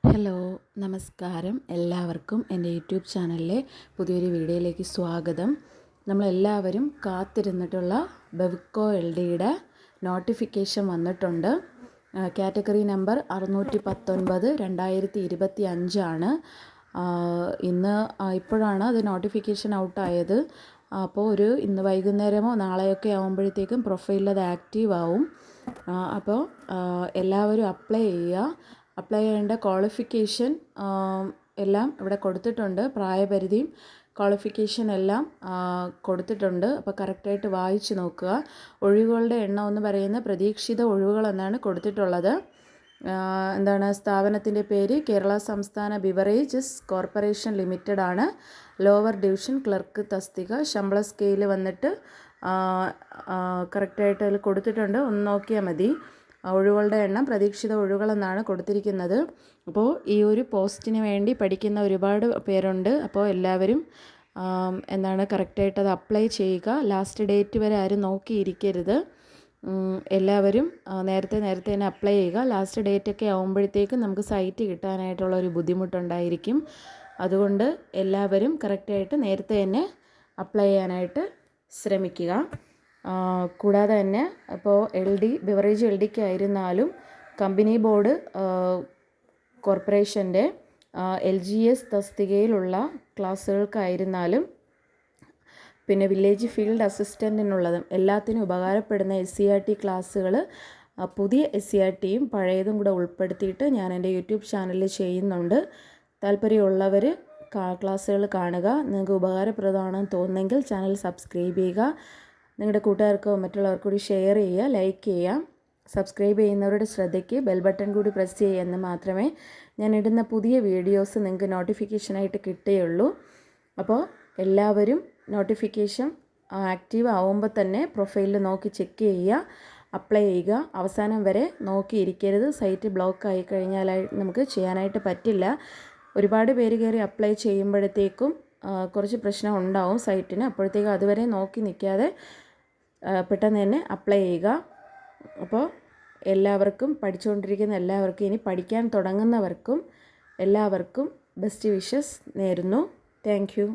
Hello, നമസ്കാരം. എല്ലാവർക്കും എൻ്റെ യൂട്യൂബ് ചാനലിലെ പുതിയൊരു വീഡിയോയിലേക്ക് സ്വാഗതം. നമ്മളെല്ലാവരും കാത്തിരുന്നിട്ടുള്ള ബെവ്കോ എൽ ഡിയുടെ നോട്ടിഫിക്കേഷൻ വന്നിട്ടുണ്ട്. കാറ്റഗറി നമ്പർ 619/2025 ആണ്. ഇപ്പോഴാണ് അത് നോട്ടിഫിക്കേഷൻ ഔട്ടായത്. അപ്പോൾ ഇന്ന് വൈകുന്നേരമോ നാളെയൊക്കെ ആകുമ്പോഴത്തേക്കും പ്രൊഫൈലിൽ അത് ആക്റ്റീവ് ആവും. അപ്പോൾ എല്ലാവരും അപ്ലൈ ചെയ്യുക. അപ്ലൈ ചെയ്യേണ്ട ക്വാളിഫിക്കേഷൻ എല്ലാം ഇവിടെ കൊടുത്തിട്ടുണ്ട്. പ്രായപരിധിയും ക്വാളിഫിക്കേഷൻ എല്ലാം കൊടുത്തിട്ടുണ്ട്. അപ്പോൾ കറക്റ്റായിട്ട് വായിച്ച് നോക്കുക. ഒഴിവുകളുടെ എണ്ണം എന്ന് പറയുന്ന പ്രതീക്ഷിത ഒഴിവുകളെന്നാണ് കൊടുത്തിട്ടുള്ളത്. സ്ഥാപനത്തിൻ്റെ പേര് കേരള സംസ്ഥാന ബിവറേജസ് കോർപ്പറേഷൻ ലിമിറ്റഡ് ആണ്. ലോവർ ഡിവിഷൻ ക്ലർക്ക് തസ്തിക. ശമ്പള സ്കെയിൽ വന്നിട്ട് കറക്റ്റായിട്ട് അതിൽ കൊടുത്തിട്ടുണ്ട്, ഒന്ന് നോക്കിയാൽ മതി. ഒഴിവുകളുടെ എണ്ണം പ്രതീക്ഷിത ഒഴിവുകളെന്നാണ് കൊടുത്തിരിക്കുന്നത്. അപ്പോൾ ഈ ഒരു പോസ്റ്റിന് വേണ്ടി പഠിക്കുന്ന ഒരുപാട് പേരുണ്ട്. അപ്പോൾ എല്ലാവരും കറക്റ്റായിട്ട് അത് അപ്ലൈ ചെയ്യുക. ലാസ്റ്റ് ഡേറ്റ് വരെ ആരും നോക്കിയിരിക്കരുത്. എല്ലാവരും നേരത്തെ തന്നെ അപ്ലൈ ചെയ്യുക. ലാസ്റ്റ് ഡേറ്റൊക്കെ ആകുമ്പോഴത്തേക്കും നമുക്ക് സൈറ്റ് കിട്ടാനായിട്ടുള്ള ഒരു ബുദ്ധിമുട്ടുണ്ടായിരിക്കും. അതുകൊണ്ട് എല്ലാവരും കറക്റ്റായിട്ട് നേരത്തെ തന്നെ അപ്ലൈ ചെയ്യാനായിട്ട് ശ്രമിക്കുക. കൂടാതെ തന്നെ ഇപ്പോൾ ബിവറേജ് എൽ ഡിക്കായിരുന്നാലും കമ്പനി ബോർഡ് കോർപ്പറേഷൻ്റെ LGS തസ്തികയിലുള്ള ക്ലാസ്സുകൾക്കായിരുന്നാലും പിന്നെ വില്ലേജ് ഫീൽഡ് അസിസ്റ്റൻറ്റിനുള്ളതും എല്ലാത്തിനും ഉപകാരപ്പെടുന്ന SCERT ക്ലാസ്സുകൾ പുതിയ SCERTയും പഴയതും കൂടെ ഉൾപ്പെടുത്തിയിട്ട് ഞാൻ എൻ്റെ യൂട്യൂബ് ചാനലിൽ ചെയ്യുന്നുണ്ട്. താല്പര്യമുള്ളവർ ക്ലാസ്സുകൾ കാണുക. നിങ്ങൾക്ക് ഉപകാരപ്രദമാണെന്ന് തോന്നുന്നെങ്കിൽ ചാനൽ സബ്സ്ക്രൈബ് ചെയ്യുക. നിങ്ങളുടെ കൂട്ടുകാർക്കോ മറ്റുള്ളവർക്കോ കൂടി ഷെയർ ചെയ്യുക, ലൈക്ക് ചെയ്യുക. സബ്സ്ക്രൈബ് ചെയ്യുന്നവരുടെ ശ്രദ്ധയ്ക്ക് ബെൽ ബട്ടൺ കൂടി പ്രസ് ചെയ്യുക, എന്ന് മാത്രമേ ഞാൻ ഇടുന്ന പുതിയ വീഡിയോസ് നിങ്ങൾക്ക് നോട്ടിഫിക്കേഷനായിട്ട് കിട്ടുകയുള്ളൂ. അപ്പോൾ എല്ലാവരും നോട്ടിഫിക്കേഷൻ ആക്റ്റീവ് ആവുമ്പോൾ തന്നെ പ്രൊഫൈലിൽ നോക്കി ചെക്ക് ചെയ്യുക, അപ്ലൈ ചെയ്യുക. അവസാനം വരെ നോക്കിയിരിക്കരുത്. സൈറ്റ് ബ്ലോക്ക് ആയി കഴിഞ്ഞാൽ നമുക്ക് ചെയ്യാനായിട്ട് പറ്റില്ല. ഒരുപാട് പേര് കയറി അപ്ലൈ ചെയ്യുമ്പോഴത്തേക്കും കുറച്ച് പ്രശ്നം ഉണ്ടാവും സൈറ്റിന്. അപ്പോഴത്തേക്കും അതുവരെ നോക്കി നിൽക്കാതെ പെട്ടെന്ന് തന്നെ അപ്ലൈ ചെയ്യുക. അപ്പോൾ എല്ലാവർക്കും, പഠിച്ചുകൊണ്ടിരിക്കുന്ന എല്ലാവർക്കും, ഇനി പഠിക്കാൻ തുടങ്ങുന്നവർക്കും എല്ലാവർക്കും ബെസ്റ്റ് വിഷസ് നേരുന്നു. Thank you.